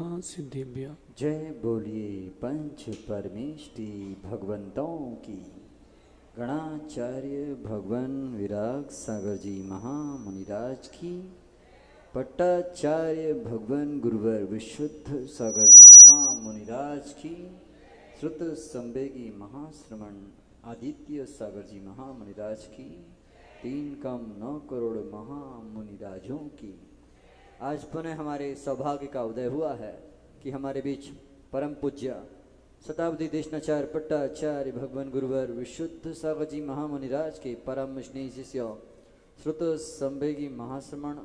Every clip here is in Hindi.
महासिद्धिभ्य। जय बोलिए पंच परमेष्टि भगवंतों की। गणाचार्य भगवान विराग सागर जी महामुनिराज की। पट्टाचार्य भगवान गुरुवर विशुद्ध सागर जी महामुनिराज की। श्रुत संवेगी महाश्रमण आदित्य सागर जी महामुनिराज की। 3 कम 9 करोड़ महामुनिराजों की। आज पुनः हमारे सौभाग्य का उदय हुआ है कि हमारे बीच परम पूज्य शताब्दी देशनाचार्य पट्टाचार्य भगवान गुरुवर विशुद्ध सागर जी महामुनिराज के परम स्नेही शिष्य श्रुत संवेगी महाश्रमण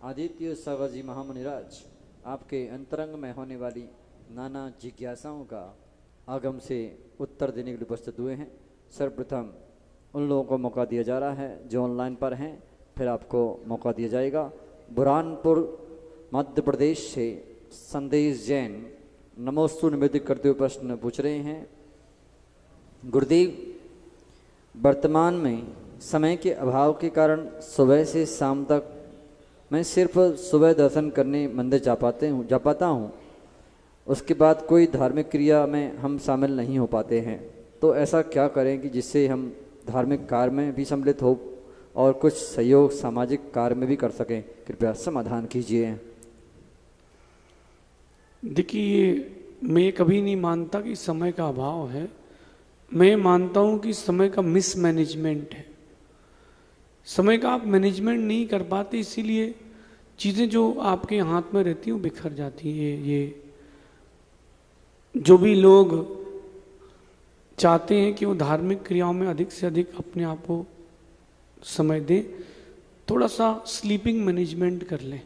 आदित्य सागर जी महामुनिराज आपके अंतरंग में होने वाली नाना जिज्ञासाओं का आगम से उत्तर देने के लिए उपस्थित हुए हैं। सर्वप्रथम उन लोगों को मौका दिया जा रहा है जो ऑनलाइन पर हैं, फिर आपको मौका दिया जाएगा। बुरहानपुर मध्य प्रदेश से संदेश जैन नमोस्तु निवेदित करते हुए प्रश्न पूछ रहे हैं। गुरुदेव, वर्तमान में समय के अभाव के कारण सुबह से शाम तक मैं सिर्फ सुबह दर्शन करने मंदिर जा पाता हूँ। उसके बाद कोई धार्मिक क्रिया में हम शामिल नहीं हो पाते हैं, तो ऐसा क्या करें कि जिससे हम धार्मिक कार्य में भी सम्मिलित हो और कुछ सहयोग सामाजिक कार्य में भी कर सकें? कृपया समाधान कीजिए। देखिए, मैं कभी नहीं मानता कि समय का अभाव है। मैं मानता हूँ कि समय का मिसमैनेजमेंट है। समय का आप मैनेजमेंट नहीं कर पाते, इसीलिए चीज़ें जो आपके हाथ में रहती हैं वो बिखर जाती है। ये जो भी लोग चाहते हैं कि वो धार्मिक क्रियाओं में अधिक से अधिक अपने आप को समय दें, थोड़ा सा स्लीपिंग मैनेजमेंट कर लें।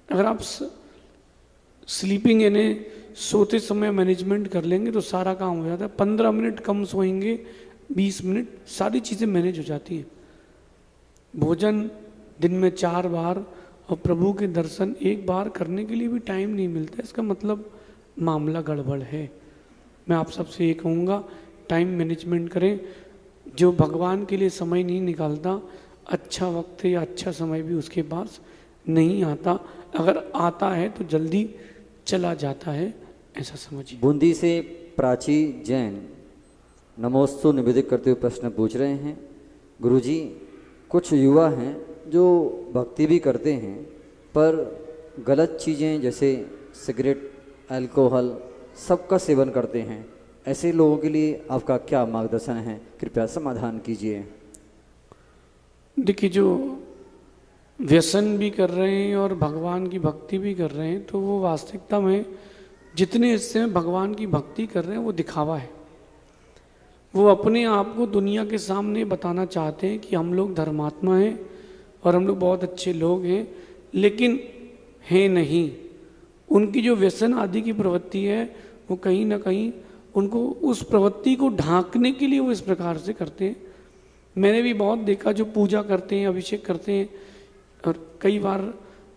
अगर आप स्लीपिंग यानी सोते समय मैनेजमेंट कर लेंगे तो सारा काम हो जाता है। 15 मिनट कम सोएंगे, 20 मिनट, सारी चीज़ें मैनेज हो जाती हैं। भोजन दिन में 4 बार और प्रभु के दर्शन 1 बार करने के लिए भी टाइम नहीं मिलता, इसका मतलब मामला गड़बड़ है। मैं आप सबसे ये कहूँगा, टाइम मैनेजमेंट करें। जो भगवान के लिए समय नहीं निकालता, अच्छा वक्त या अच्छा समय भी उसके पास नहीं आता। अगर आता है तो जल्दी चला जाता है, ऐसा समझिए। बूंदी से प्राची जैन नमोस्तु निवेदित करते हुए प्रश्न पूछ रहे हैं। गुरुजी, कुछ युवा हैं जो भक्ति भी करते हैं पर गलत चीज़ें जैसे सिगरेट, अल्कोहल सबका सेवन करते हैं। ऐसे लोगों के लिए आपका क्या मार्गदर्शन है? कृपया समाधान कीजिए। देखिए, जो व्यसन भी कर रहे हैं और भगवान की भक्ति भी कर रहे हैं, तो वो वास्तविकता में जितने हिस्से में भगवान की भक्ति कर रहे हैं वो दिखावा है। वो अपने आप को दुनिया के सामने बताना चाहते हैं कि हम लोग धर्मात्मा हैं और हम लोग बहुत अच्छे लोग हैं, लेकिन हैं नहीं। उनकी जो व्यसन आदि की प्रवृत्ति है वो कहीं ना कहीं उनको उस प्रवृत्ति को ढांकने के लिए वो इस प्रकार से करते हैं। मैंने भी बहुत देखा जो पूजा करते हैं, अभिषेक करते हैं और कई बार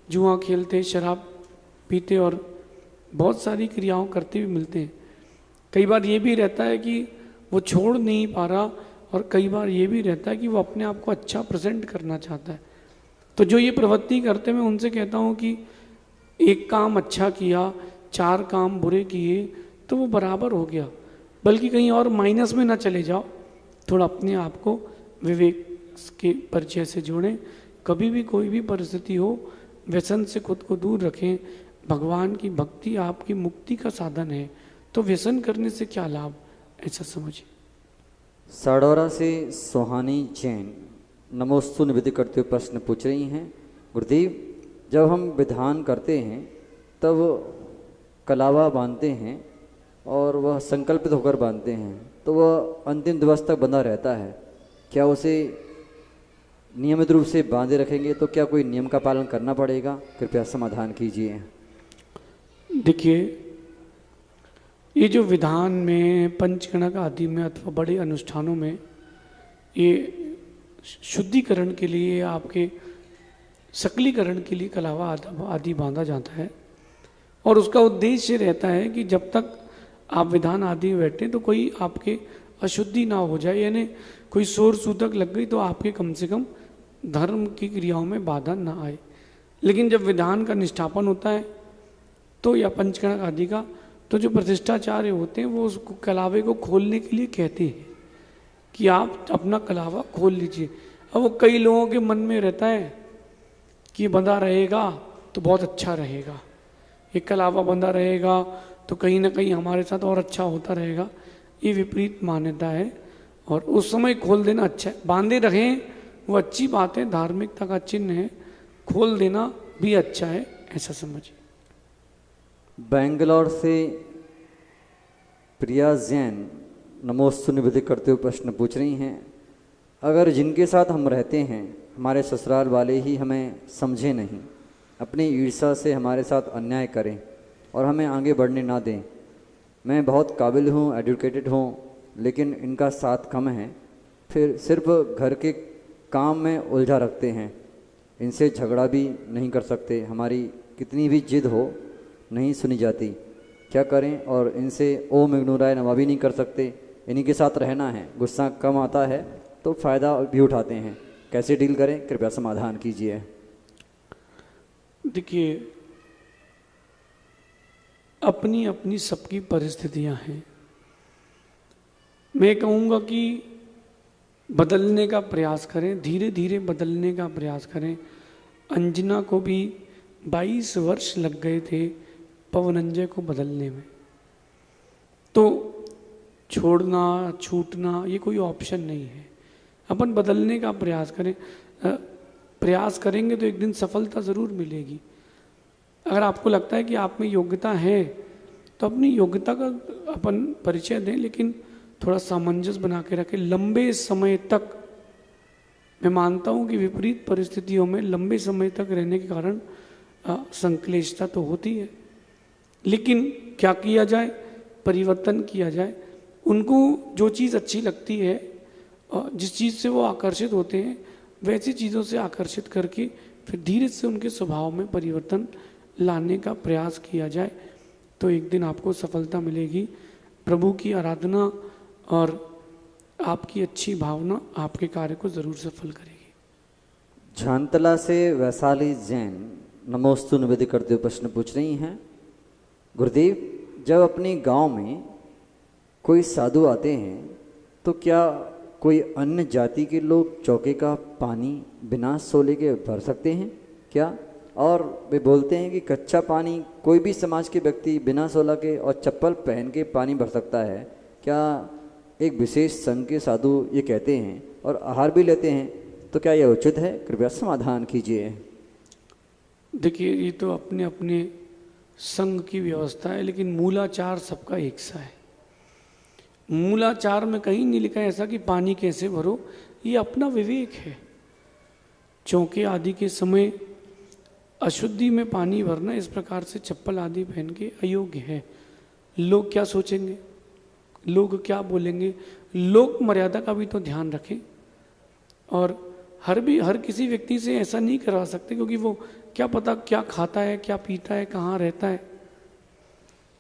जुआ खेलते, शराब पीते और बहुत सारी क्रियाओं करते भी मिलते हैं। कई बार ये भी रहता है कि वो छोड़ नहीं पा रहा और कई बार ये भी रहता है कि वो अपने आप को अच्छा प्रेजेंट करना चाहता है। तो जो ये प्रवृत्ति करते मैं उनसे कहता हूँ कि एक काम अच्छा किया, 4 काम बुरे किए तो वो बराबर हो गया, बल्कि कहीं और माइनस में ना चले जाओ। थोड़ा अपने आप को विवेक के परिचय से जोड़ें। कभी भी कोई भी परिस्थिति हो, व्यसन से खुद को दूर रखें। भगवान की भक्ति आपकी मुक्ति का साधन है, तो व्यसन करने से क्या लाभ, ऐसा समझिए। साडौरा से सोहानी जैन नमोस्तु निवेदित करते हुए प्रश्न पूछ रही हैं। गुरुदेव, जब हम विधान करते हैं तब कलावा बांधते हैं और वह संकल्पित होकर बांधते हैं, तो वह अंतिम दिवस तक बंधा रहता है। क्या उसे नियमित रूप से बांधे रखेंगे तो क्या कोई नियम का पालन करना पड़ेगा? कृपया समाधान कीजिए। देखिए, ये जो विधान में, पंचगणक आदि में अथवा बड़े अनुष्ठानों में ये शुद्धिकरण के लिए, आपके सकलीकरण के लिए कलावा आदि बांधा जाता है और उसका उद्देश्य रहता है कि जब तक आप विधान आदि में बैठे तो कोई आपके अशुद्धि ना हो जाए, यानी कोई शोर सूतक लग गई तो आपके कम से कम धर्म की क्रियाओं में बाधा ना आए। लेकिन जब विधान का निष्ठापन होता है तो या पंचकणक आदि का, तो जो प्रतिष्ठाचार्य होते हैं वो उसको कलावे को खोलने के लिए कहते हैं कि आप अपना कलावा खोल लीजिए। अब वो कई लोगों के मन में रहता है कि बंधा रहेगा तो बहुत अच्छा रहेगा, ये कलावा बंधा रहेगा तो कहीं ना कहीं हमारे साथ और अच्छा होता रहेगा। ये विपरीत मान्यता है और उस समय खोल देना अच्छा है। बांधे रहें वो अच्छी बात है, धार्मिकता का चिन्ह है, खोल देना भी अच्छा है, ऐसा समझिए। बेंगलोर से प्रिया जैन नमोस्तु निवेदित करते हुए प्रश्न पूछ रही हैं, अगर जिनके साथ हम रहते हैं हमारे ससुराल वाले ही हमें समझे नहीं, अपनी ईर्ष्या से हमारे साथ अन्याय करें और हमें आगे बढ़ने ना दें, मैं बहुत काबिल हूँ, एजुकेटेड हूँ, लेकिन इनका साथ कम है, फिर सिर्फ घर के काम में उलझा रखते हैं, इनसे झगड़ा भी नहीं कर सकते, हमारी कितनी भी जिद हो नहीं सुनी जाती, क्या करें? और इनसे ओम इग्नोराय नमा भी नहीं कर सकते, इन्हीं के साथ रहना है, गुस्सा कम आता है तो फ़ायदा भी उठाते हैं, कैसे डील करें? कृपया समाधान कीजिए। देखिए, अपनी अपनी सबकी परिस्थितियां हैं। मैं कहूँगा कि बदलने का प्रयास करें, धीरे धीरे बदलने का प्रयास करें। अंजना को भी 22 वर्ष लग गए थे पवनंजय को बदलने में, तो छोड़ना छूटना ये कोई ऑप्शन नहीं है। अपन बदलने का प्रयास करें, प्रयास करेंगे तो एक दिन सफलता ज़रूर मिलेगी। अगर आपको लगता है कि आप में योग्यता है तो अपनी योग्यता का अपन परिचय दें, लेकिन थोड़ा सामंजस्य बना के रखें। लंबे समय तक, मैं मानता हूँ कि विपरीत परिस्थितियों में लंबे समय तक रहने के कारण संक्लेशता तो होती है, लेकिन क्या किया जाए? परिवर्तन किया जाए। उनको जो चीज़ अच्छी लगती है, जिस चीज़ से वो आकर्षित होते हैं, वैसी चीज़ों से आकर्षित करके फिर धीरे से उनके स्वभाव में परिवर्तन लाने का प्रयास किया जाए, तो एक दिन आपको सफलता मिलेगी। प्रभु की आराधना और आपकी अच्छी भावना आपके कार्य को ज़रूर सफल करेगी। झांतला से वैशाली जैन नमोस्तु निवेदित करते हुए प्रश्न पूछ रही हैं, गुरुदेव, जब अपने गांव में कोई साधु आते हैं तो क्या कोई अन्य जाति के लोग चौके का पानी बिना सोले के भर सकते हैं क्या? और वे बोलते हैं कि कच्चा पानी कोई भी समाज के व्यक्ति बिना सोला के और चप्पल पहन के पानी भर सकता है क्या? एक विशेष संघ के साधु ये कहते हैं और आहार भी लेते हैं, तो क्या यह उचित है? कृपया समाधान कीजिए। देखिए, ये तो अपने अपने संघ की व्यवस्था है, लेकिन मूलाचार सबका एक सा है। मूलाचार में कहीं नहीं लिखा है ऐसा कि पानी कैसे भरो, ये अपना विवेक है। चौके आदि के समय अशुद्धि में पानी भरना इस प्रकार से चप्पल आदि पहन के अयोग्य है। लोग क्या सोचेंगे, लोग क्या बोलेंगे? लोक मर्यादा का भी तो ध्यान रखें। और हर किसी व्यक्ति से ऐसा नहीं करवा सकते, क्योंकि वो क्या पता क्या खाता है, क्या पीता है, कहाँ रहता है।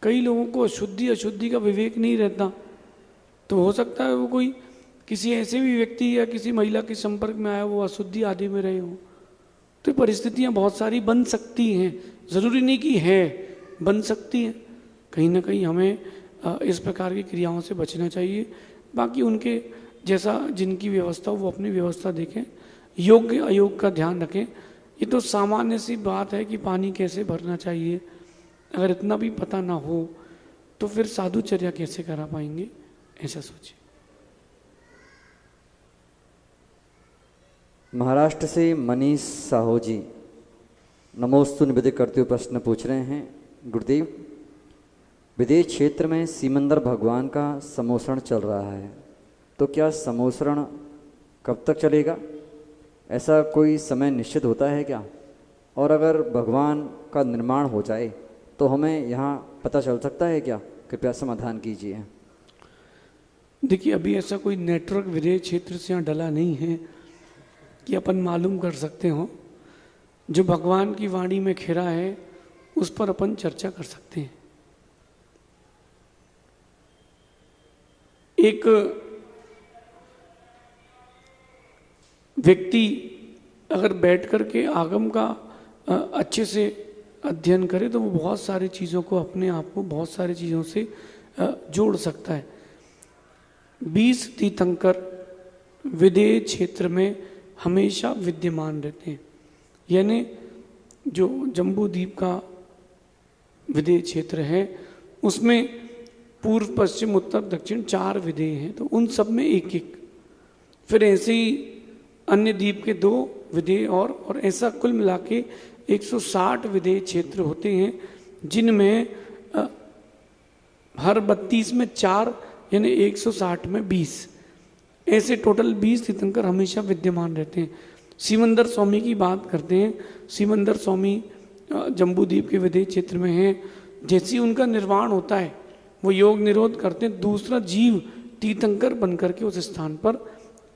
कई लोगों को अशुद्धि का विवेक नहीं रहता, तो हो सकता है वो कोई किसी ऐसे भी व्यक्ति या किसी महिला के संपर्क में आया, वो अशुद्धि आदि में रहे हो। तो परिस्थितियां बहुत सारी बन सकती हैं, ज़रूरी नहीं कि है, बन सकती हैं। कहीं ना कहीं हमें इस प्रकार की क्रियाओं से बचना चाहिए। बाकी उनके जैसा जिनकी व्यवस्था हो वो अपनी व्यवस्था देखें, योग्य अयोग का ध्यान रखें। ये तो सामान्य सी बात है कि पानी कैसे भरना चाहिए। अगर इतना भी पता ना हो तो फिर साधुचर्या कैसे करा पाएंगे, ऐसा सोचिए। महाराष्ट्र से मनीष साहू जी नमोस्तु निवेदित करते हुए प्रश्न पूछ रहे हैं, गुरुदेव, विदेश क्षेत्र में सिमंदर भगवान का समोसरण चल रहा है, तो क्या समोसरण कब तक चलेगा? ऐसा कोई समय निश्चित होता है क्या? और अगर भगवान का निर्माण हो जाए तो हमें यहाँ पता चल सकता है क्या? कृपया समाधान कीजिए। देखिए, अभी ऐसा कोई नेटवर्क विदेश क्षेत्र से यहाँ डला नहीं है कि अपन मालूम कर सकते हो। जो भगवान की वाणी में खिरा है उस पर अपन चर्चा कर सकते हैं। एक व्यक्ति अगर बैठ कर के आगम का अच्छे से अध्ययन करे तो वो बहुत सारी चीज़ों को, अपने आप को बहुत सारी चीज़ों से जोड़ सकता है। 20 तीर्थंकर विदेह क्षेत्र में हमेशा विद्यमान रहते हैं। यानी जो जम्बू द्वीप का विदेह क्षेत्र है उसमें पूर्व पश्चिम उत्तर दक्षिण 4 विदेह हैं, तो उन सब में एक एक, फिर ऐसे ही अन्य द्वीप के 2 विदेह और ऐसा कुल मिला के 160 विदेह क्षेत्र होते हैं, जिनमें हर 32 में 4 यानी 160 में 20, ऐसे टोटल 20 तीर्थंकर हमेशा विद्यमान रहते हैं। सिमंदर स्वामी की बात करते हैं। सिमंदर स्वामी जम्बू द्वीप के विदेह क्षेत्र में हैं। जैसे ही उनका निर्वाण होता है वो योग निरोध करते हैं, दूसरा जीव तीर्थंकर बनकर के उस स्थान पर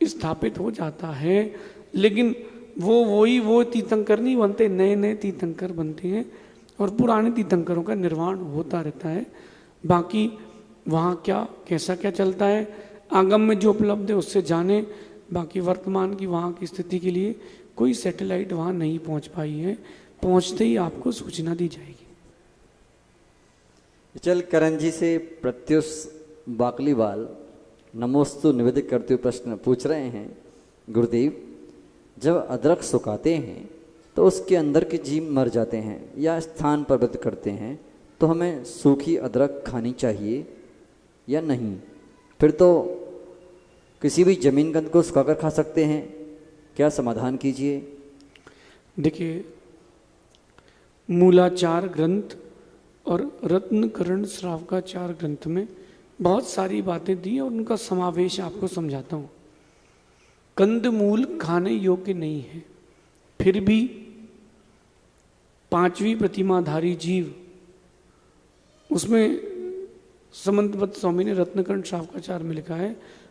स्थापित हो जाता है। लेकिन वो तीर्थंकर नहीं बनते, नए नए तीर्थंकर बनते हैं और पुराने तीर्थंकरों का निर्वाण होता रहता है। बाकी वहाँ कैसा चलता है, आगम में जो उपलब्ध है उससे जाने। बाकी वर्तमान की वहाँ की स्थिति के लिए कोई सैटेलाइट वहाँ नहीं पहुँच पाई है, पहुँचते ही आपको सूचना दी जाएगी। चल करण जी से प्रत्युष बाकलीवाल नमोस्तु निवेदित करते हुए प्रश्न पूछ रहे हैं, गुरुदेव जब अदरक सुखाते हैं तो उसके अंदर के जीव मर जाते हैं या स्थान परिवर्तित करते हैं, तो हमें सूखी अदरक खानी चाहिए या नहीं? फिर तो किसी भी जमीन गंध को सुखाकर खा सकते हैं, क्या समाधान कीजिए? देखिए, मूलाचार ग्रंथ और रत्नकरण श्रावकाचार ग्रंथ में बहुत सारी बातें दी और उनका समावेश आपको समझाता हूँ। कंदमूल खाने योग्य नहीं है, फिर भी 5वीं प्रतिमाधारी जीव, उसमें समंतवत स्वामी ने रत्नकरण श्रावकाचार में लिखा है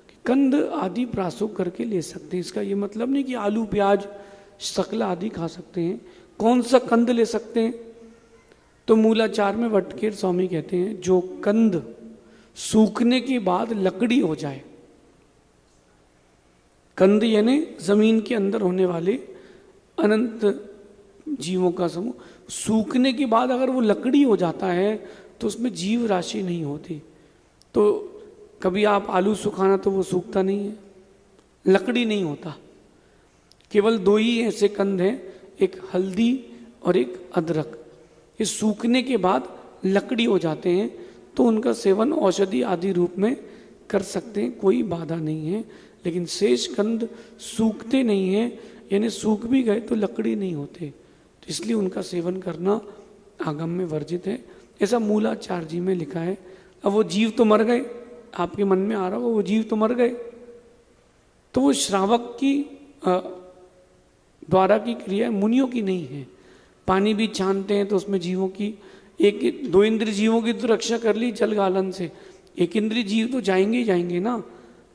कि कंद आदि प्रासुक करके ले सकते हैं। इसका ये मतलब नहीं कि आलू प्याज शकला आदि खा सकते हैं। कौन सा कंद ले सकते हैं? तो मूलाचार में वटकेर स्वामी कहते हैं जो कंद सूखने के बाद लकड़ी हो जाए, कंद यानी जमीन के अंदर होने वाले अनंत जीवों का समूह, सूखने के बाद अगर वो लकड़ी हो जाता है तो उसमें जीव राशि नहीं होती। तो कभी आप आलू सुखाना तो वो सूखता नहीं है, लकड़ी नहीं होता। केवल 2 ही ऐसे कंद हैं, एक हल्दी और एक अदरक। ये सूखने के बाद लकड़ी हो जाते हैं तो उनका सेवन औषधि आदि रूप में कर सकते हैं, कोई बाधा नहीं है। लेकिन शेष कंद सूखते नहीं हैं, यानी सूख भी गए तो लकड़ी नहीं होते, तो इसलिए उनका सेवन करना आगम में वर्जित है, ऐसा मूलाचार जी में लिखा है। अब वो जीव तो मर गए, आपके मन में आ रहा होगा वो जीव तो मर गए, तो वो श्रावक की द्वारा की क्रिया मुनियों की नहीं है। पानी भी छानते हैं तो उसमें जीवों की 2 इंद्रिय जीवों की तो रक्षा कर ली जल गालन से, 1 इंद्रिय जीव तो जाएंगे ही जाएंगे ना।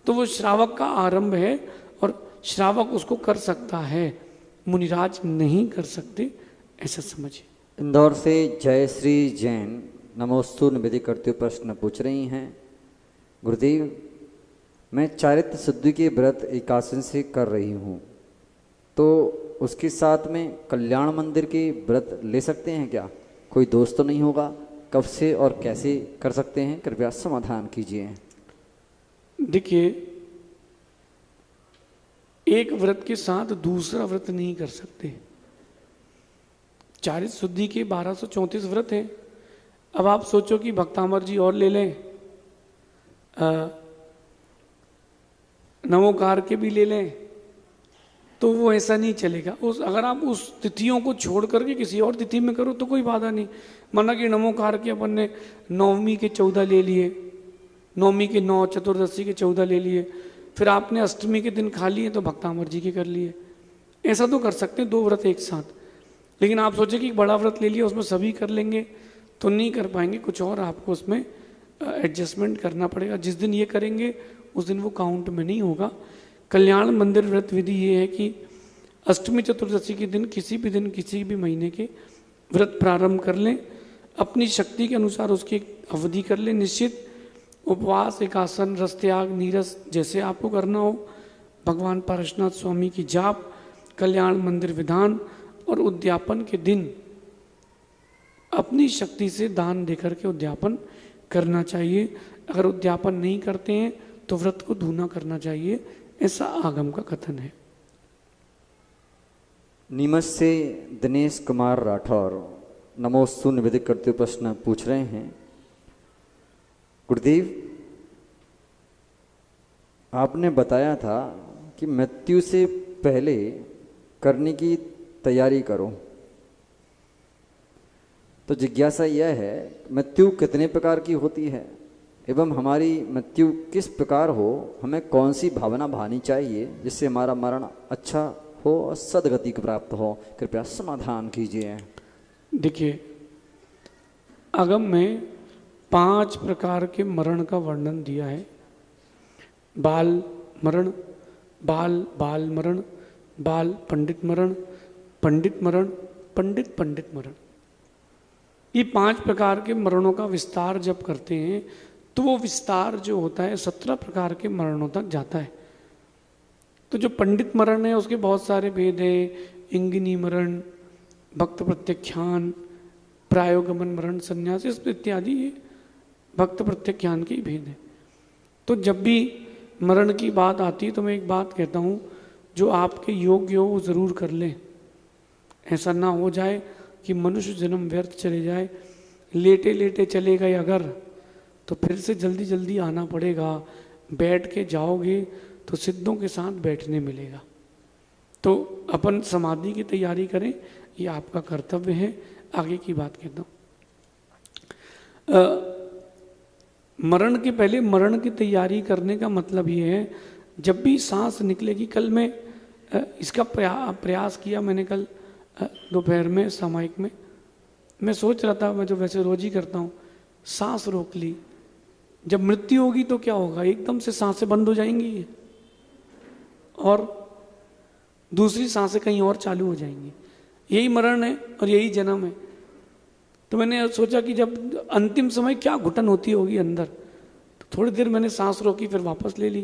तो वो श्रावक का आरंभ है और श्रावक उसको कर सकता है, मुनिराज नहीं कर सकते, ऐसा समझिए। इंदौर से जयश्री जैन नमोस्तु निवेदित करते हुए प्रश्न पूछ रही हैं, गुरुदेव मैं चारित्र शुद्धि के व्रत 81 से कर रही हूँ, तो उसके साथ में कल्याण मंदिर के व्रत ले सकते हैं क्या? कोई दोस्त तो नहीं होगा? कब से और कैसे कर सकते हैं, कृपया समाधान कीजिए। देखिए, एक व्रत के साथ दूसरा व्रत नहीं कर सकते। चारित्र शुद्धि के 1234 व्रत हैं। अब आप सोचो कि भक्तामर जी और ले लें, नवोकार के भी ले लें, तो वो ऐसा नहीं चलेगा। अगर आप उस तिथियों को छोड़ करके किसी और तिथि में करो तो कोई बाधा नहीं। माना कि नवोकार के अपन ने 9वीं के 14 ले लिए, 9वीं के 9, चतुर्दशी के 14 ले लिए, फिर आपने अष्टमी के दिन खा लिए तो भक्तामर जी के कर लिए। ऐसा तो कर सकते हैं 2 व्रत एक साथ। लेकिन आप सोचे कि बड़ा व्रत ले लिया उसमें सभी कर लेंगे तो नहीं कर पाएंगे, कुछ और आपको उसमें एडजस्टमेंट करना पड़ेगा। जिस दिन ये करेंगे उस दिन वो काउंट में नहीं होगा। कल्याण मंदिर व्रत विधि ये है कि अष्टमी चतुर्दशी के दिन किसी भी दिन किसी भी महीने के व्रत प्रारंभ कर लें, अपनी शक्ति के अनुसार उसकी अवधि कर लें निश्चित। उपवास, एकासन, रस त्याग, नीरस जैसे आपको करना हो, भगवान पारसनाथ स्वामी की जाप, कल्याण मंदिर विधान और उद्यापन के दिन अपनी शक्ति से दान देकर के उद्यापन करना चाहिए। अगर उद्यापन नहीं करते हैं तो व्रत को धूना करना चाहिए, ऐसा आगम का कथन है। नीमच से दिनेश कुमार राठौर नमोस्तु निवेदित करते हुए प्रश्न पूछ रहे हैं, गुरुदेव आपने बताया था कि मृत्यु से पहले करने की तैयारी करो, तो जिज्ञासा यह है मृत्यु कितने प्रकार की होती है एवं हमारी मृत्यु किस प्रकार हो, हमें कौन सी भावना भानी चाहिए जिससे हमारा मरण अच्छा हो और सदगति को प्राप्त हो, कृपया समाधान कीजिए। देखिए, आगम में 5 प्रकार के मरण का वर्णन दिया है। बाल मरण, बाल बाल मरण, बाल पंडित मरण, पंडित मरण, पंडित पंडित मरण। ये 5 प्रकार के मरणों का विस्तार जब करते हैं तो वो विस्तार जो होता है 17 प्रकार के मरणों तक जाता है। तो जो पंडित मरण है उसके बहुत सारे भेद हैं, इंगिनी मरण, भक्त प्रत्याख्यान, प्रायोगमन मरण, संन्यास इत्यादि, ये भक्त प्रत्याख्यान के ही भेद हैं। तो जब भी मरण की बात आती है तो मैं एक बात कहता हूँ, जो आपके योग्य हो वो ज़रूर कर लें। ऐसा ना हो जाए कि मनुष्य जन्म व्यर्थ चले जाए। लेटे लेटे चले गए अगर, तो फिर से जल्दी जल्दी आना पड़ेगा। बैठ के जाओगे तो सिद्धों के साथ बैठने मिलेगा। तो अपन समाधि की तैयारी करें, ये आपका कर्तव्य है। आगे की बात कहता हूँ, मरण के पहले मरण की तैयारी करने का मतलब ये है, जब भी सांस निकलेगी। कल मैं इसका प्रयास किया मैंने, कल दोपहर में सामायिक में मैं सोच रहा था, मैं जो वैसे रोज ही करता हूँ, सांस रोक ली। जब मृत्यु होगी तो क्या होगा, एकदम से सांसें बंद हो जाएंगी और दूसरी सांसें कहीं और चालू हो जाएंगी। यही मरण है और यही जन्म है। तो मैंने सोचा कि जब अंतिम समय क्या घुटन होती होगी अंदर, तो थोड़ी देर मैंने सांस रोकी, फिर वापस ले ली।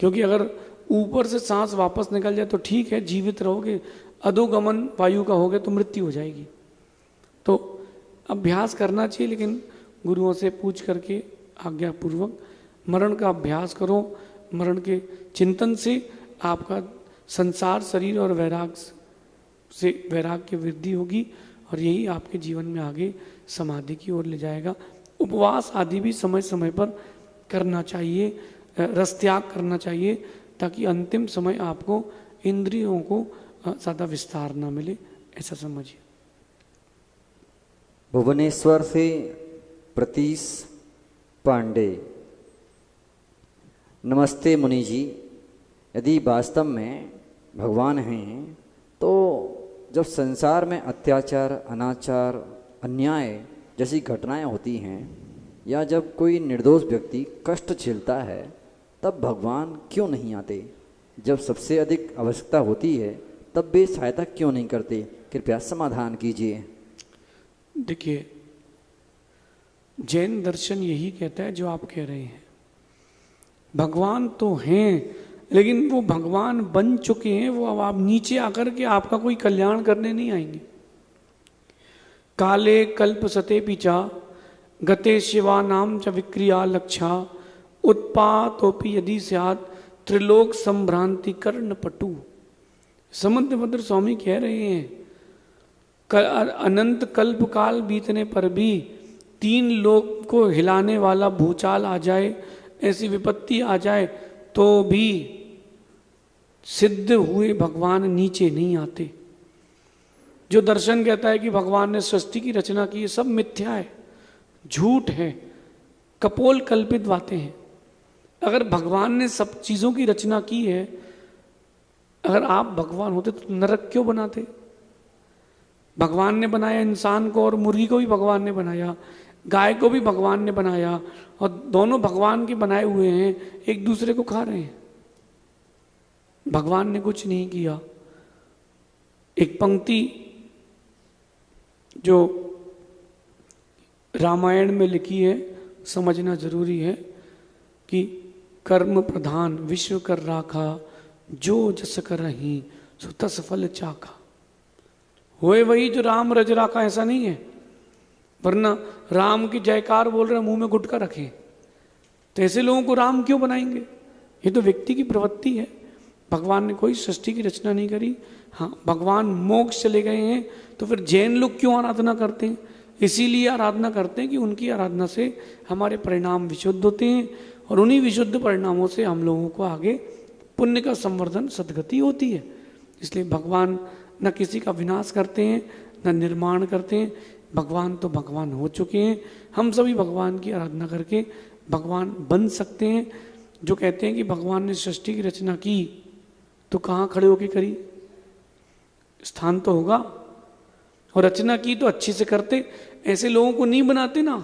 क्योंकि अगर ऊपर से सांस वापस निकल जाए तो ठीक है, जीवित रहोगे। अधोगमन वायु का हो गया तो मृत्यु हो जाएगी। तो अभ्यास करना चाहिए, लेकिन गुरुओं से पूछ करके आज्ञापूर्वक मरण का अभ्यास करो। मरण के चिंतन से आपका संसार, शरीर और वैराग से वैराग की वृद्धि होगी और यही आपके जीवन में आगे समाधि की ओर ले जाएगा। उपवास आदि भी समय समय पर करना चाहिए, रस त्याग करना चाहिए, ताकि अंतिम समय आपको इंद्रियों को ज़्यादा विस्तार ना मिले, ऐसा समझिए। भुवनेश्वर से प्रतीश पांडे, नमस्ते मुनि जी। यदि वास्तव में भगवान हैं तो जब संसार में अत्याचार, अनाचार, अन्याय जैसी घटनाएं होती हैं या जब कोई निर्दोष व्यक्ति कष्ट झेलता है, तब भगवान क्यों नहीं आते? जब सबसे अधिक आवश्यकता होती है तब वे सहायता क्यों नहीं करते? कृपया समाधान कीजिए। देखिए, जैन दर्शन यही कहता है जो आप कह रहे हैं। भगवान तो हैं, लेकिन वो भगवान बन चुके हैं, वो अब आप नीचे आकर के आपका कोई कल्याण करने नहीं आएंगे। काले कल्प सते पिचा गते शिवा नाम च विक्रिया लक्षा उत्पातोपि यदि स्यात् त्रिलोक संभ्रांति कर्ण पटु। समुद्रभद्र स्वामी कह रहे हैं, अनंत कल्प काल बीतने पर भी 3 लोक को हिलाने वाला भूचाल आ जाए, ऐसी विपत्ति आ जाए, तो भी सिद्ध हुए भगवान नीचे नहीं आते। जो दर्शन कहता है कि भगवान ने सृष्टि की रचना की, सब मिथ्या है, झूठ है, कपोल कल्पित बातें हैं। अगर भगवान ने सब चीजों की रचना की है, अगर आप भगवान होते तो नरक क्यों बनाते? भगवान ने बनाया इंसान को, और मुर्गी को भी भगवान ने बनाया, गाय को भी भगवान ने बनाया, और दोनों भगवान के बनाए हुए हैं, एक दूसरे को खा रहे हैं। भगवान ने कुछ नहीं किया। एक पंक्ति जो रामायण में लिखी है, समझना जरूरी है कि कर्म प्रधान विश्व कर राखा, जो जस करहि सो तस फल चाखा। होए वही जो राम रज राखा, ऐसा नहीं है। वरना राम की जयकार बोल रहे मुंह में गुटखा रखे, तो ऐसे लोगों को राम क्यों बनाएंगे? ये तो व्यक्ति की प्रवृत्ति है। भगवान ने कोई सृष्टि की रचना नहीं करी। हाँ, भगवान मोक्ष चले गए हैं तो फिर जैन लोग क्यों आराधना करते हैं? इसीलिए आराधना करते हैं कि उनकी आराधना से हमारे परिणाम विशुद्ध होते हैं और उन्हीं विशुद्ध परिणामों से हम लोगों को आगे पुण्य का संवर्धन, सद्गति होती है। इसलिए भगवान न किसी का विनाश करते हैं न निर्माण करते हैं। भगवान तो भगवान हो चुके हैं। हम सभी भगवान की आराधना करके भगवान बन सकते हैं। जो कहते हैं कि भगवान ने सृष्टि की रचना की तो कहाँ खड़े होके करी? स्थान तो होगा। और रचना की तो अच्छे से करते। ऐसे लोगों को नहीं बनाते ना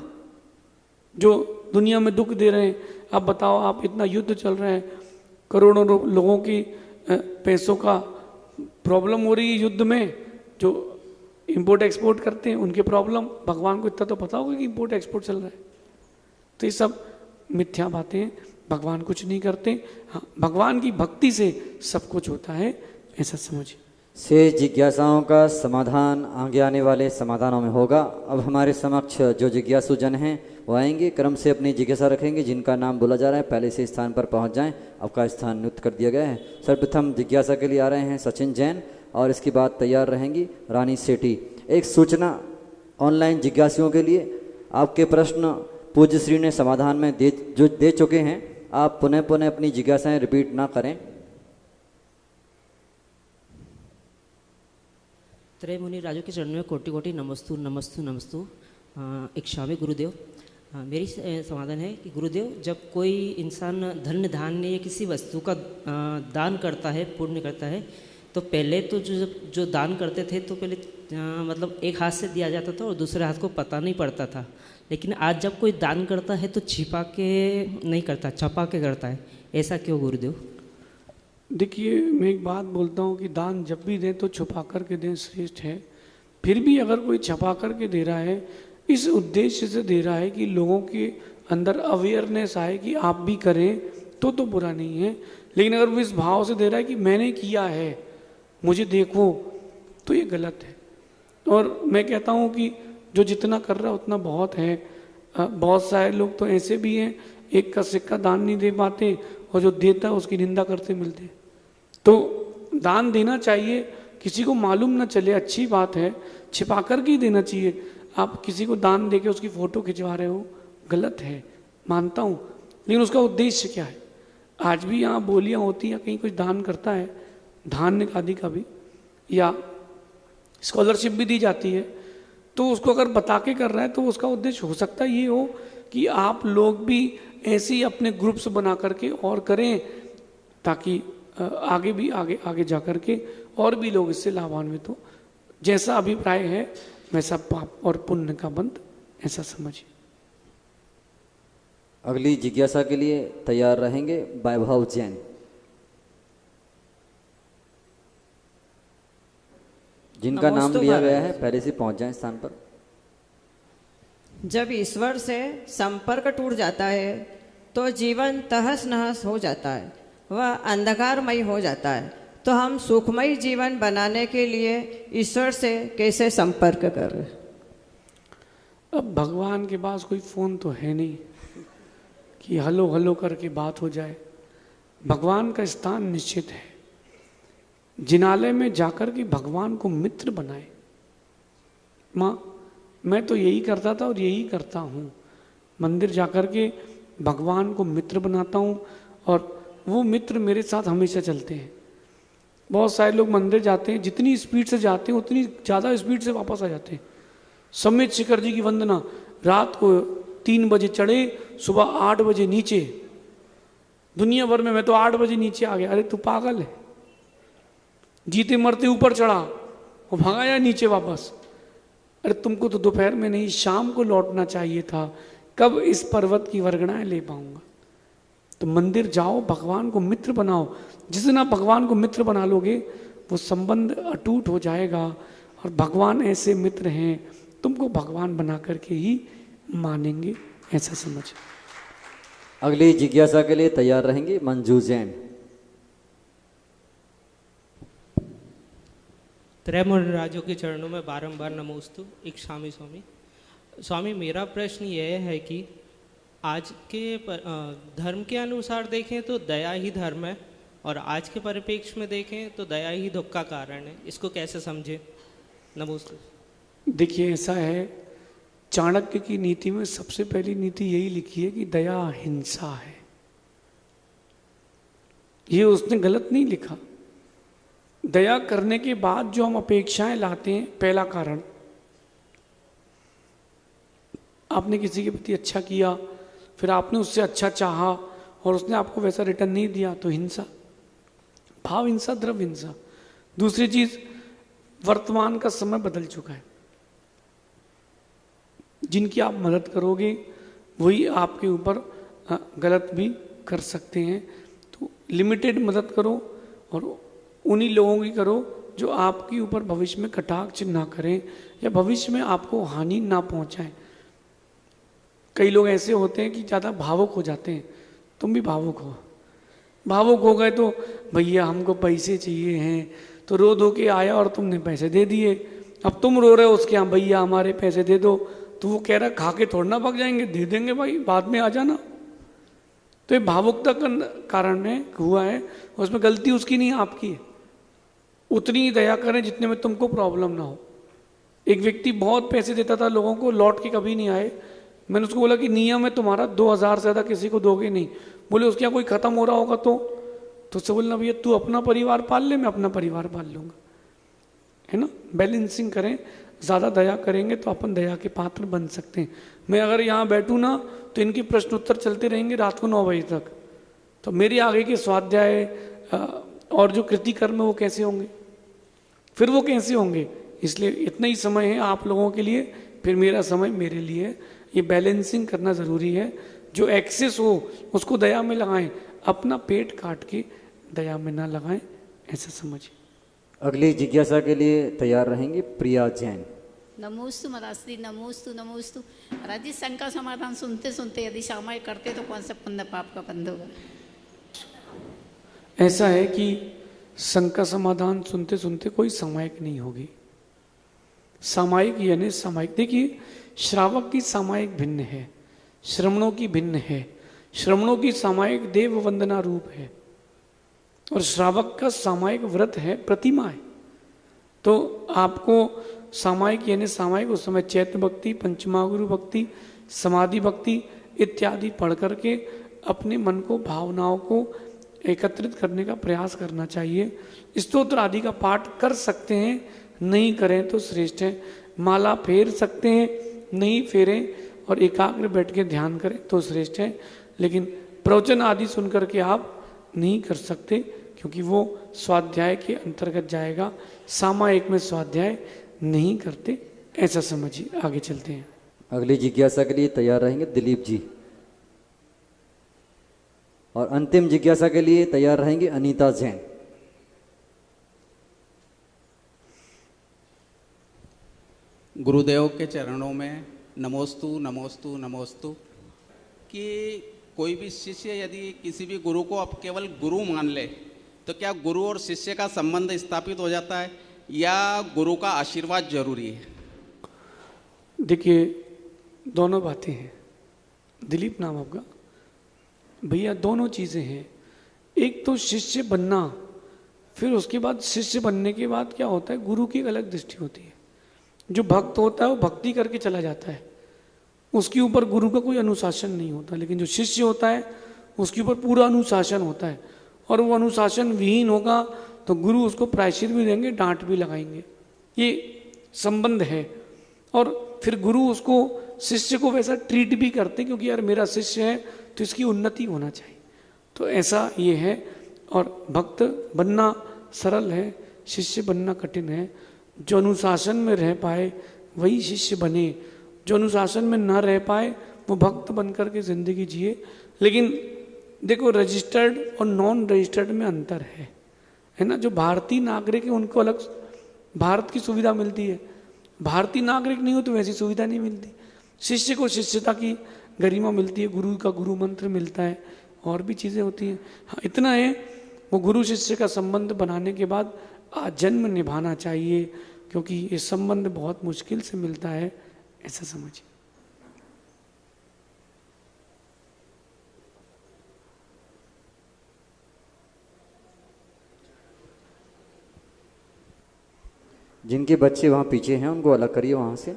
जो दुनिया में दुख दे रहे हैं। अब बताओ, आप इतना युद्ध चल रहा है, करोड़ों लोगों की पैसों का प्रॉब्लम हो रही है युद्ध में, जो इंपोर्ट एक्सपोर्ट करते हैं उनके प्रॉब्लम। भगवान को इतना तो पता होगा कि इंपोर्ट एक्सपोर्ट चल रहा है। तो ये सब मिथ्या बातें हैं। भगवान कुछ नहीं करते। हाँ, भगवान की भक्ति से सब कुछ होता है, ऐसा समझिए। शेष जिज्ञासाओं का समाधान आगे आने वाले समाधानों में होगा। अब हमारे समक्ष जो जिज्ञासु जन हैं वो आएंगे, क्रम से अपनी जिज्ञासा रखेंगे। जिनका नाम बोला जा रहा है पहले से स्थान पर पहुंच जाएं। आपका स्थान नियुक्त कर दिया गया है। सर्वप्रथम जिज्ञासा के लिए आ रहे हैं सचिन जैन और इसके बाद तैयार रहेंगी रानी सेठी। एक सूचना ऑनलाइन जिज्ञासुओं के लिए, आपके प्रश्न पूज्य श्री ने समाधान में दे चुके हैं। आप पुनः पुनः अपनी जिज्ञासाएं रिपीट ना करें। त्रय मुनि राजू के चरणों में कोटि कोटि नमस्तु नमस्तु नमस्तु। एक स्वामी गुरुदेव, मेरी समाधान है कि गुरुदेव, जब कोई इंसान धन धान्य या किसी वस्तु का दान करता है, पुण्य करता है, तो पहले तो जो दान करते थे तो पहले मतलब एक हाथ से दिया जाता था और दूसरे हाथ को पता नहीं पड़ता था। लेकिन आज जब कोई दान करता है तो छिपा के नहीं करता, छपा के करता है। ऐसा क्यों गुरुदेव? देखिए, मैं एक बात बोलता हूँ कि दान जब भी दें तो छुपा कर के दें, श्रेष्ठ है। फिर भी अगर कोई छपा कर के दे रहा है, इस उद्देश्य से दे रहा है कि लोगों के अंदर अवेयरनेस आए कि आप भी करें, तो बुरा नहीं है। लेकिन अगर वो इस भाव से दे रहा है कि मैंने किया है, मुझे देखो, तो ये गलत है। और मैं कहता हूँ कि जो जितना कर रहा है उतना बहुत है। बहुत सारे लोग तो ऐसे भी हैं, एक का सिक्का दान नहीं दे पाते और जो देता है उसकी निंदा करते मिलते। तो दान देना चाहिए, किसी को मालूम ना चले, अच्छी बात है। छिपा कर के ही देना चाहिए। आप किसी को दान देके उसकी फ़ोटो खिंचवा रहे हो, गलत है, मानता हूँ। लेकिन उसका उद्देश्य क्या है? आज भी यहाँ बोलियाँ होती हैं, कहीं कुछ दान करता है, धान्य आदि का भी, या स्कॉलरशिप भी दी जाती है, तो उसको अगर बता के कर रहा है तो उसका उद्देश्य हो सकता है ये हो कि आप लोग भी ऐसे ही अपने ग्रुप्स बना करके और करें, ताकि आगे भी आगे जा करके और भी लोग इससे लाभान्वित हो। जैसा अभिप्राय है वैसा पाप और पुण्य का बंध, ऐसा समझिए। अगली जिज्ञासा के लिए तैयार रहेंगे वैभव जैन। जिनका नाम लिया गया है पहले से पहुंच जाएं स्थान पर। जब ईश्वर से संपर्क टूट जाता है तो जीवन तहस नहस हो जाता है, वह अंधकारमय हो जाता है। तो हम सुखमय जीवन बनाने के लिए ईश्वर से कैसे संपर्क करें? अब भगवान के पास कोई फ़ोन तो है नहीं कि हलो हलो करके बात हो जाए। भगवान का स्थान निश्चित है। जिनालय में जाकर के भगवान को मित्र बनाए। माँ, मैं तो यही करता था और यही करता हूँ। मंदिर जाकर के भगवान को मित्र बनाता हूँ और वो मित्र मेरे साथ हमेशा चलते हैं। बहुत सारे लोग मंदिर जाते हैं, जितनी स्पीड से जाते हैं उतनी ज़्यादा स्पीड से वापस आ जाते हैं। समेत शिखर जी की वंदना, रात को 3 बजे चढ़े, सुबह 8 बजे नीचे। दुनिया भर में मैं तो 8 बजे नीचे आ गया। अरे तू पागल है, जीते मरते ऊपर चढ़ा और भगाया नीचे वापस। अरे तुमको तो दोपहर में नहीं, शाम को लौटना चाहिए था। कब इस पर्वत की वर्गणाएं ले पाऊंगा? तो मंदिर जाओ, भगवान को मित्र बनाओ। जिस दिन आप भगवान को मित्र बना लोगे वो संबंध अटूट हो जाएगा। और भगवान ऐसे मित्र हैं, तुमको भगवान बना करके ही मानेंगे, ऐसा समझ। अगली जिज्ञासा के लिए तैयार रहेंगे मंजू जैन। त्रैमूर्ति राजों के चरणों में बारंबार नमोस्तु। एक स्वामी स्वामी स्वामी, मेरा प्रश्न यह है कि आज के धर्म के अनुसार देखें तो दया ही धर्म है, और आज के परिप्रेक्ष्य में देखें तो दया ही दुख का कारण है। इसको कैसे समझें? नमोस्तु। देखिए, ऐसा है, चाणक्य की नीति में सबसे पहली नीति यही लिखी है कि दया हिंसा है। ये उसने गलत नहीं लिखा। दया करने के बाद जो हम अपेक्षाएं लाते हैं, पहला कारण, आपने किसी के प्रति अच्छा किया, फिर आपने उससे अच्छा चाहा और उसने आपको वैसा रिटर्न नहीं दिया, तो हिंसा, भाव हिंसा, द्रव्य हिंसा। दूसरी चीज, वर्तमान का समय बदल चुका है। जिनकी आप मदद करोगे वही आपके ऊपर गलत भी कर सकते हैं। तो लिमिटेड मदद करो और उन्हीं लोगों की करो जो आपके ऊपर भविष्य में कटाक्ष ना करें या भविष्य में आपको हानि ना पहुंचाएं। कई लोग ऐसे होते हैं कि ज़्यादा भावुक हो जाते हैं। तुम भी भावुक हो, भावुक हो गए तो भैया हमको पैसे चाहिए हैं, तो रो धो के आया और तुमने पैसे दे दिए। अब तुम रो रहे हो उसके यहाँ, भैया हमारे पैसे दे दो, तो वो कह रहा खा के थोड़ा ना भाग जाएंगे, दे देंगे भाई, बाद में आ जाना। तो ये भावुकता का कारण है, हुआ है, उसमें गलती उसकी नहीं आपकी है। उतनी ही दया करें जितने में तुमको प्रॉब्लम ना हो। एक व्यक्ति बहुत पैसे देता था लोगों को, लौट के कभी नहीं आए। मैंने उसको बोला कि नियम है तुम्हारा 2000 से ज़्यादा किसी को दोगे नहीं। बोले उसके यहाँ कोई खत्म हो रहा होगा तो उससे बोलना भैया तू अपना परिवार पाल ले, मैं अपना परिवार पाल लूँगा, है ना। बैलेंसिंग करें, ज़्यादा दया करेंगे तो अपन दया के पात्र बन सकते हैं। मैं अगर यहाँ बैठूँ ना तो इनके प्रश्न उत्तर चलते रहेंगे रात को 9 बजे तक, तो मेरे आगे के स्वाध्याय और जो कृति कर्म वो कैसे होंगे, फिर वो कैसे होंगे। इसलिए इतना ही समय है आप लोगों के लिए, फिर मेरा समय मेरे लिए। ये बैलेंसिंग करना ज़रूरी है। जो एक्सेस हो उसको दया में लगाएं, अपना पेट काट के दया में ना लगाएं, ऐसा समझिए। अगली जिज्ञासा के लिए तैयार रहेंगे प्रिया जैन। नमोस्तु महाराज, नमोस्तु नमोस्तु महाराज जी। शंका समाधान सुनते सुनते यदि सामायिक करते तो कौन सा पुण्य पाप का बंध होगा? ऐसा है कि शंका समाधान सुनते सुनते कोई सामायिक नहीं होगी। सामायिक यानी सामायिक, देखिए श्रावक की सामायिक भिन्न है, श्रमणों की भिन्न है। श्रमणों की सामायिक देव वंदना रूप है और श्रावक का सामायिक व्रत है, प्रतिमा है। तो आपको सामायिक यानी सामायिक उस समय चैत्य भक्ति, पंचमागुरु भक्ति, समाधि भक्ति इत्यादि पढ़ करके अपने मन को, भावनाओं को एकत्रित करने का प्रयास करना चाहिए। स्तोत्र आदि का पाठ कर सकते हैं, नहीं करें तो श्रेष्ठ है। माला फेर सकते हैं, नहीं फेरें और एकाग्र बैठ के ध्यान करें तो श्रेष्ठ है। लेकिन प्रवचन आदि सुन करके आप नहीं कर सकते, क्योंकि वो स्वाध्याय के अंतर्गत जाएगा। सामायिक में स्वाध्याय नहीं करते, ऐसा समझिए। आगे चलते हैं। अगली जिज्ञासा के लिए तैयार रहेंगे दिलीप जी, और अंतिम जिज्ञासा के लिए तैयार रहेंगे अनीता जैन। गुरुदेव के चरणों में नमोस्तु नमोस्तु नमोस्तु। कि कोई भी शिष्य यदि किसी भी गुरु को अब केवल गुरु मान ले तो क्या गुरु और शिष्य का संबंध स्थापित हो जाता है या गुरु का आशीर्वाद जरूरी है? देखिए, दोनों बातें हैं। दिलीप नाम आपका भैया, दोनों चीज़ें हैं। एक तो शिष्य बनना, फिर उसके बाद शिष्य बनने के बाद क्या होता है, गुरु की एक अलग दृष्टि होती है। जो भक्त होता है वो भक्ति करके चला जाता है, उसके ऊपर गुरु का कोई अनुशासन नहीं होता। लेकिन जो शिष्य होता है उसके ऊपर पूरा अनुशासन होता है, और वो अनुशासन विहीन होगा तो गुरु उसको प्रायश्चित भी देंगे, डांट भी लगाएंगे। ये संबंध है। और फिर गुरु उसको, शिष्य को वैसा ट्रीट भी करते, क्योंकि यार मेरा शिष्य है तो इसकी उन्नति होना चाहिए। तो ऐसा ये है। और भक्त बनना सरल है, शिष्य बनना कठिन है। जो अनुशासन में रह पाए वही शिष्य बने, जो अनुशासन में ना रह पाए वो भक्त बनकर के जिंदगी जिए। लेकिन देखो, रजिस्टर्ड और नॉन रजिस्टर्ड में अंतर है ना। जो भारतीय नागरिक है उनको अलग भारत की सुविधा मिलती है, भारतीय नागरिक नहीं हो तो वैसी सुविधा नहीं मिलती। शिष्य को शिष्यता की गरिमा मिलती है, गुरु का गुरु मंत्र मिलता है, और भी चीज़ें होती हैं। हाँ, इतना है, वो गुरु शिष्य का संबंध बनाने के बाद आजन्म निभाना चाहिए, क्योंकि ये संबंध बहुत मुश्किल से मिलता है, ऐसा समझिए। जिनके बच्चे वहाँ पीछे हैं उनको अलग करिए वहाँ से।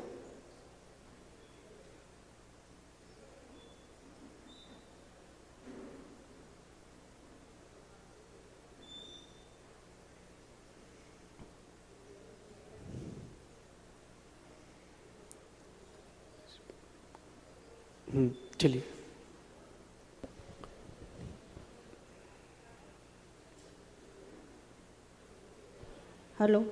चलिए। हेलो,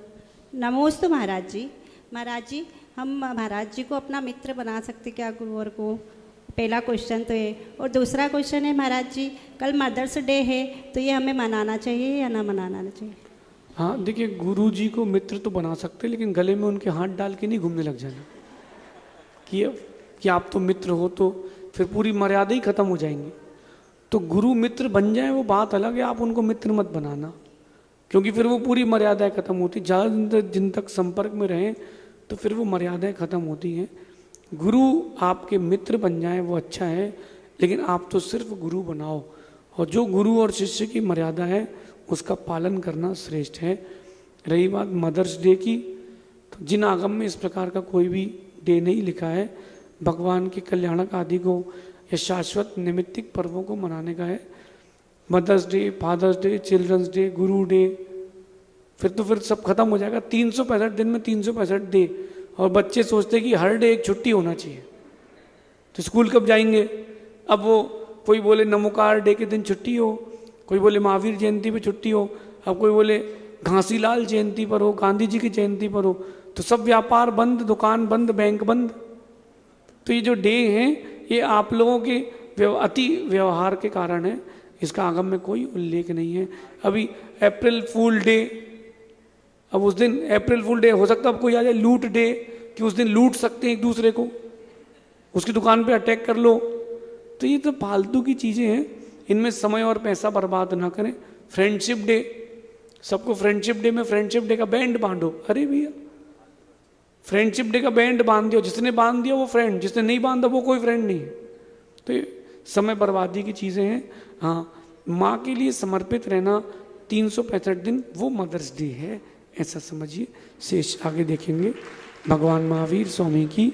नमोस्तु महाराज जी। महाराज जी, हम महाराज जी को अपना मित्र बना सकते क्या गुरुवर को? पहला क्वेश्चन तो है। और दूसरा क्वेश्चन है महाराज जी, कल मदर्स डे है तो ये हमें मनाना चाहिए या ना मनाना चाहिए? हाँ देखिए, गुरु जी को मित्र तो बना सकते, लेकिन गले में उनके हाथ डाल के नहीं घूमने लग जाना कि आप तो मित्र हो, तो फिर पूरी मर्यादा ही खत्म हो जाएंगी। तो गुरु मित्र बन जाए वो बात अलग है, आप उनको मित्र मत बनाना, क्योंकि फिर वो पूरी मर्यादाएं खत्म होती। ज़्यादा दिन तक संपर्क में रहें तो फिर वो मर्यादाएं खत्म होती हैं। गुरु आपके मित्र बन जाए वो अच्छा है, लेकिन आप तो सिर्फ गुरु बनाओ, और जो गुरु और शिष्य की मर्यादा है उसका पालन करना श्रेष्ठ है। रही बात मदर्स डे की, तो जिन आगम में इस प्रकार का कोई भी डे नहीं लिखा है, भगवान के कल्याणक आदि को या शाश्वत निमित्तिक पर्वों को मनाने का है। Mother's day, father's day, children's day, Guru day, फिर सब खत्म हो जाएगा। 365 दिन में 365 डे, और बच्चे सोचते हैं कि हर डे एक छुट्टी होना चाहिए, तो स्कूल कब जाएंगे? अब वो कोई बोले नमोकार डे के दिन छुट्टी हो, कोई बोले महावीर जयंती पे छुट्टी हो, अब कोई बोले घासीलाल जयंती पर हो, गांधी जी की जयंती पर हो, तो सब व्यापार बंद, दुकान बंद, बैंक बंद। तो ये जो डे हैं ये आप लोगों के अति व्यवहार के कारण है, इसका आगम में कोई उल्लेख नहीं है। अभी अप्रैल फूल डे, अब उस दिन अप्रैल फूल डे हो सकता है अब कोई आ जाए लूट डे, कि उस दिन लूट सकते हैं एक दूसरे को, उसकी दुकान पे अटैक कर लो। तो ये तो फालतू की चीज़ें हैं, इनमें समय और पैसा बर्बाद ना करें। फ्रेंडशिप डे, सबको फ्रेंडशिप डे में फ्रेंडशिप डे का बैंड बांधो। अरे भैया, फ्रेंडशिप डे का बैंड बांध दियो, जिसने बांध दिया वो फ्रेंड, जिसने नहीं बांधा वो कोई फ्रेंड नहीं है। तो ये समय बर्बादी की चीज़ें हैं। हाँ, माँ के लिए समर्पित रहना 365 दिन वो मदर्स डे है, ऐसा समझिए। शेष आगे देखेंगे। भगवान महावीर स्वामी की